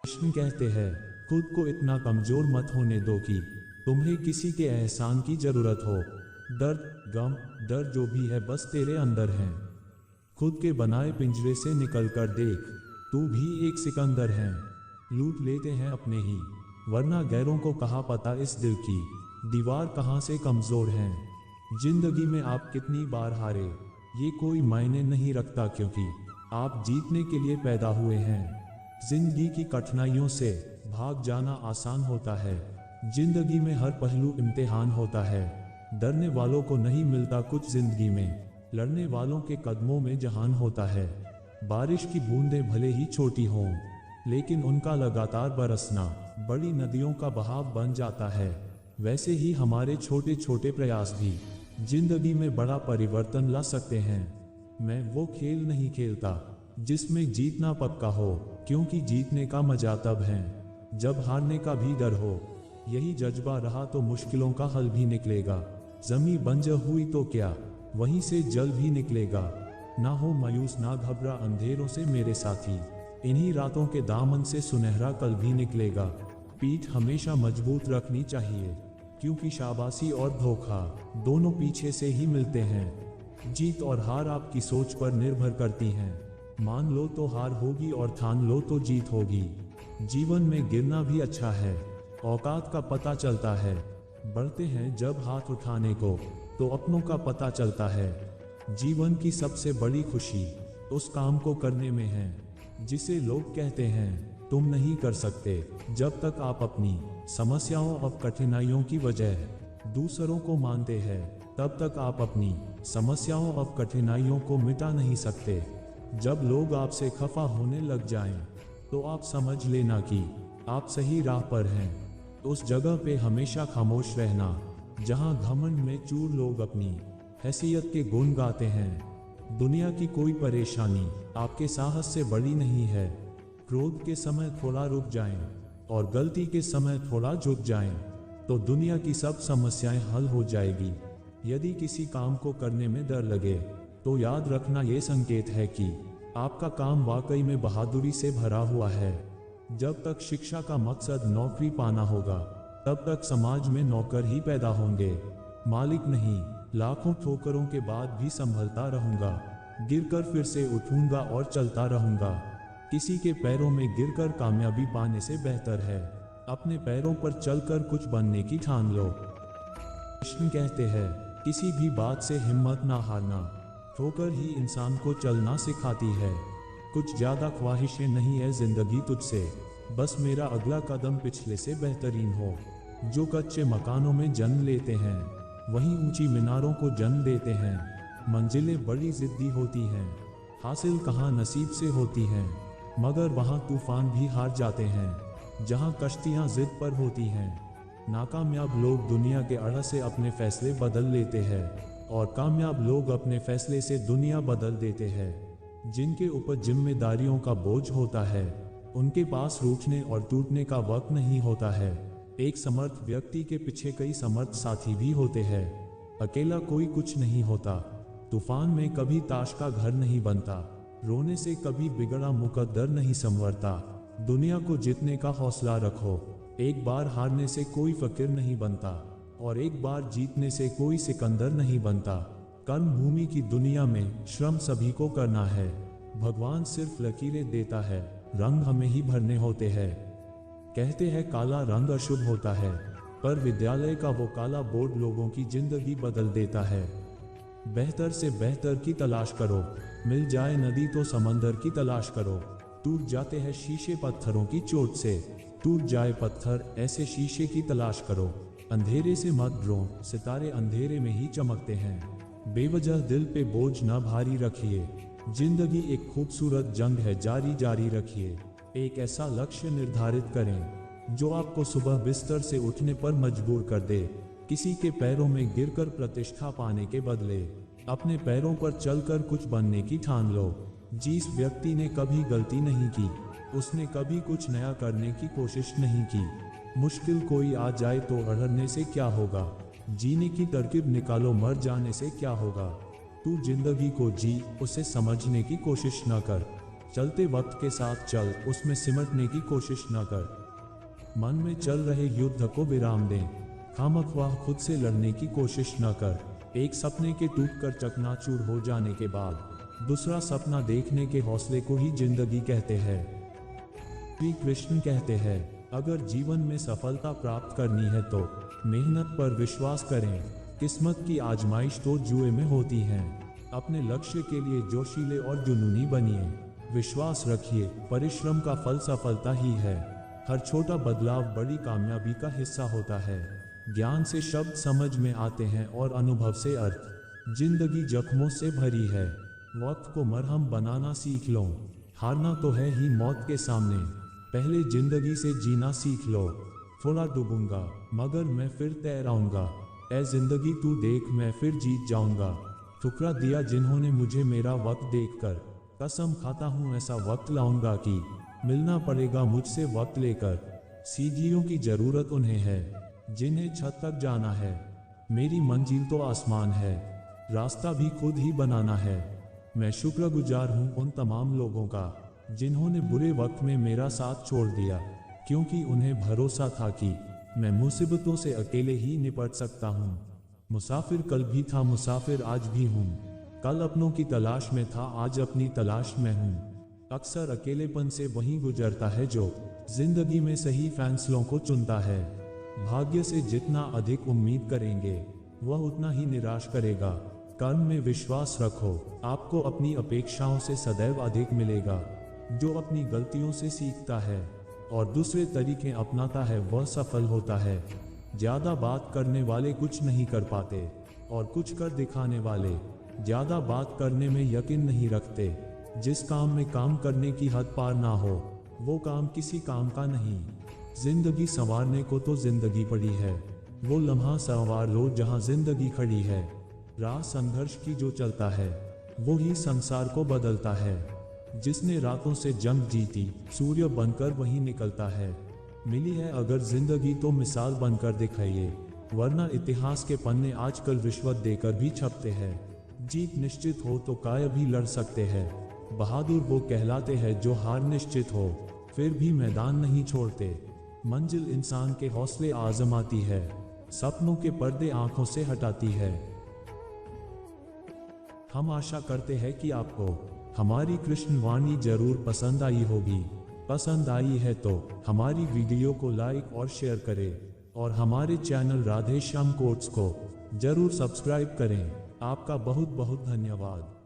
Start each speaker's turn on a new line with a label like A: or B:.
A: कृष्ण कहते हैं, खुद को इतना कमजोर मत होने दो कि तुम्हें किसी के एहसान की जरूरत हो। दर्द, गम, डर जो भी है बस तेरे अंदर है। खुद के बनाए पिंजरे से निकल कर देख, तू भी एक सिकंदर है। लूट लेते हैं अपने ही, वरना गैरों को कहाँ पता इस दिल की दीवार कहाँ से कमजोर है। जिंदगी में आप कितनी बार हारे ये कोई मायने नहीं रखता, क्योंकि आप जीतने के लिए पैदा हुए हैं। जिंदगी की कठिनाइयों से भाग जाना आसान होता है। जिंदगी में हर पहलू इम्तिहान होता है। डरने वालों को नहीं मिलता कुछ जिंदगी में, लड़ने वालों के कदमों में जहान होता है। बारिश की बूंदें भले ही छोटी हों, लेकिन उनका लगातार बरसना बड़ी नदियों का बहाव बन जाता है। वैसे ही हमारे छोटे छोटे प्रयास भी जिंदगी में बड़ा परिवर्तन ला सकते हैं। मैं वो खेल नहीं खेलता जिसमें जीतना पक्का हो, क्योंकि जीतने का मजा तब है जब हारने का भी डर हो। यही जज्बा रहा तो मुश्किलों का हल भी निकलेगा। जमी बंजर हुई तो क्या, वहीं से जल भी निकलेगा। ना हो मायूस ना घबरा अंधेरों से मेरे साथी, इन्हीं रातों के दामन से सुनहरा कल भी निकलेगा। पीठ हमेशा मजबूत रखनी चाहिए, क्योंकि शाबाशी और धोखा दोनों पीछे से ही मिलते हैं। जीत और हार आपकी सोच पर निर्भर करती हैं। मान लो तो हार होगी और ठान लो तो जीत होगी। जीवन में गिरना भी अच्छा है, औकात का पता चलता है। बढ़ते हैं जब हाथ उठाने को तो अपनों का पता चलता है। जीवन की सबसे बड़ी खुशी उस काम को करने में है जिसे लोग कहते हैं तुम नहीं कर सकते। जब तक आप अपनी समस्याओं और कठिनाइयों की वजह दूसरों को मानते हैं, तब तक आप अपनी समस्याओं और कठिनाइयों को मिटा नहीं सकते। जब लोग आपसे खफा होने लग जाएं, तो आप समझ लेना कि आप सही राह पर हैं। उस जगह पे हमेशा खामोश रहना जहां घमंड में चूर लोग अपनी हैसियत के गुण गाते हैं। दुनिया की कोई परेशानी आपके साहस से बड़ी नहीं है। क्रोध के समय थोड़ा रुक जाएं और गलती के समय थोड़ा झुक जाएं, तो दुनिया की सब समस्याएं हल हो जाएगी। यदि किसी काम को करने में डर लगे, तो याद रखना ये संकेत है कि आपका काम वाकई में बहादुरी से भरा हुआ है। जब तक शिक्षा का मकसद नौकरी पाना होगा, तब तक समाज में नौकर ही पैदा होंगे, मालिक नहीं। लाखों ठोकरों के बाद भी संभलता रहूंगा, गिरकर फिर से उठूंगा और चलता रहूंगा। किसी के पैरों में गिरकर कामयाबी पाने से बेहतर है अपने पैरों पर चलकर कुछ बनने की ठान लो। कृष्ण कहते हैं, किसी भी बात से हिम्मत ना हारना, ठोकर ही इंसान को चलना सिखाती है। कुछ ज्यादा ख्वाहिशें नहीं है जिंदगी तुझसे, बस मेरा अगला कदम पिछले से बेहतरीन हो। जो कच्चे मकानों में जन्म लेते हैं, वहीं ऊंची मीनारों को जन्म देते हैं। मंजिलें बड़ी जिद्दी होती हैं, हासिल कहाँ नसीब से होती हैं, मगर वहाँ तूफान भी हार जाते हैं जहाँ कश्तियाँ जिद पर होती हैं। नाकामयाब लोग दुनिया के अड़ा से अपने फैसले बदल लेते हैं, और कामयाब लोग अपने फैसले से दुनिया बदल देते हैं। जिनके ऊपर जिम्मेदारियों का बोझ होता है, उनके पास रूठने और टूटने का वक्त नहीं होता है। एक समर्थ व्यक्ति के पीछे कई समर्थ साथी भी होते हैं। अकेला कोई कुछ नहीं होता। तूफान में कभी ताश का घर नहीं बनता, रोने से कभी बिगड़ा मुकद्दर नहीं संवरता। दुनिया को जीतने का हौसला रखो, एक बार हारने से कोई फकीर नहीं बनता, और एक बार जीतने से कोई सिकंदर नहीं बनता। कर्म भूमि की दुनिया में श्रम सभी को करना है। भगवान सिर्फ लकीरें देता है, रंग हमें ही भरने होते हैं। कहते हैं काला रंग अशुभ होता है, पर विद्यालय का वो काला बोर्ड लोगों की जिंदगी बदल देता है। बेहतर से बेहतर की तलाश करो, मिल जाए नदी तो समंदर की तलाश करो। टूट जाते हैं शीशे पत्थरों की चोट से, टूट जाए पत्थर ऐसे शीशे की तलाश करो। अंधेरे से मत डरो, सितारे अंधेरे में ही चमकते हैं। बेवजह दिल पे बोझ न भारी रखिए, जिंदगी एक खूबसूरत जंग है, जारी जारी रखिए। एक ऐसा लक्ष्य निर्धारित करें जो आपको सुबह बिस्तर से उठने पर मजबूर कर दे। किसी के पैरों में गिरकर प्रतिष्ठा पाने के बदले अपने पैरों पर चलकर कुछ बनने की ठान लो। जिस व्यक्ति ने कभी गलती नहीं की, उसने कभी कुछ नया करने की कोशिश नहीं की। मुश्किल कोई आ जाए तो अड़ने से क्या होगा, जीने की तरकीब निकालो, मर जाने से क्या होगा। तू जिंदगी को जी, उसे समझने की कोशिश न कर। चलते वक्त के साथ चल, उसमें सिमटने की कोशिश न कर। मन में चल रहे युद्ध को विराम दे, खामख्वाह खुद से लड़ने की कोशिश न कर। एक सपने के टूटकर चकनाचूर हो जाने के बाद दूसरा सपना देखने के हौसले को ही जिंदगी कहते हैं। श्री कृष्ण कहते हैं, अगर जीवन में सफलता प्राप्त करनी है तो मेहनत पर विश्वास करें। किस्मत की आजमाइश तो जुए में होती है। अपने लक्ष्य के लिए जोशीले और जुनूनी बनिए। विश्वास रखिए, परिश्रम का फल सफलता ही है। हर छोटा बदलाव बड़ी कामयाबी का हिस्सा होता है। ज्ञान से शब्द समझ में आते हैं और अनुभव से अर्थ। जिंदगी जख्मों से भरी है, वक्त को मरहम बनाना सीख लो। हारना तो है ही मौत के सामने, पहले जिंदगी से जीना सीख लो। थोड़ा डूबूंगा मगर मैं फिर तैराऊंगा, ऐ जिंदगी तू देख मैं फिर जीत जाऊंगा। ठुकरा दिया जिन्होंने मुझे मेरा वक्त देखकर, कसम खाता हूँ ऐसा वक्त लाऊंगा कि मिलना पड़ेगा मुझसे वक्त लेकर। सीढ़ियों की जरूरत उन्हें है जिन्हें छत तक जाना है। मेरी मंजिल तो आसमान है, रास्ता भी खुद ही बनाना है। मैं शुक्रगुजार हूँ उन तमाम लोगों का जिन्होंने बुरे वक्त में मेरा साथ छोड़ दिया, क्योंकि उन्हें भरोसा था कि मैं मुसीबतों से अकेले ही निपट सकता हूँ। मुसाफिर कल भी था, मुसाफिर आज भी हूँ। कल अपनों की तलाश में था, आज अपनी तलाश में हूँ। अक्सर अकेलेपन से वही गुजरता है जो जिंदगी में सही फैसलों को चुनता है। भाग्य से जितना अधिक उम्मीद करेंगे वह उतना ही निराश करेगा। कर्म में विश्वास रखो, आपको अपनी अपेक्षाओं से सदैव अधिक मिलेगा। जो अपनी गलतियों से सीखता है और दूसरे तरीके अपनाता है वह सफल होता है। ज्यादा बात करने वाले कुछ नहीं कर पाते और कुछ कर दिखाने वाले ज्यादा बात करने में यकीन नहीं रखते। जिस काम में काम करने की हद पार ना हो वो काम किसी काम का नहीं। जिंदगी संवारने को तो जिंदगी पड़ी है, वो लम्हा संवार लो जहां जिंदगी खड़ी है। राह संघर्ष की जो चलता है वो ही संसार को बदलता है। जिसने रातों से जंग जीती सूर्य बनकर वही निकलता है। मिली है अगर जिंदगी तो मिसाल बनकर दिखाइए, वरना इतिहास के पन्ने आजकल रिश्वत देकर भी छपते हैं। जीत निश्चित हो तो काय भी लड़ सकते हैं। बहादुर वो कहलाते हैं जो हार निश्चित हो फिर भी मैदान नहीं छोड़ते। मंजिल इंसान के हौसले आजमाती है, सपनों के पर्दे आंखों से हटाती है। हम आशा करते हैं कि आपको हमारी कृष्ण वाणी जरूर पसंद आई होगी। पसंद आई है तो हमारी वीडियो को लाइक और शेयर करें और हमारे चैनल राधे श्याम कोट्स को जरूर सब्सक्राइब करें। आपका बहुत बहुत धन्यवाद।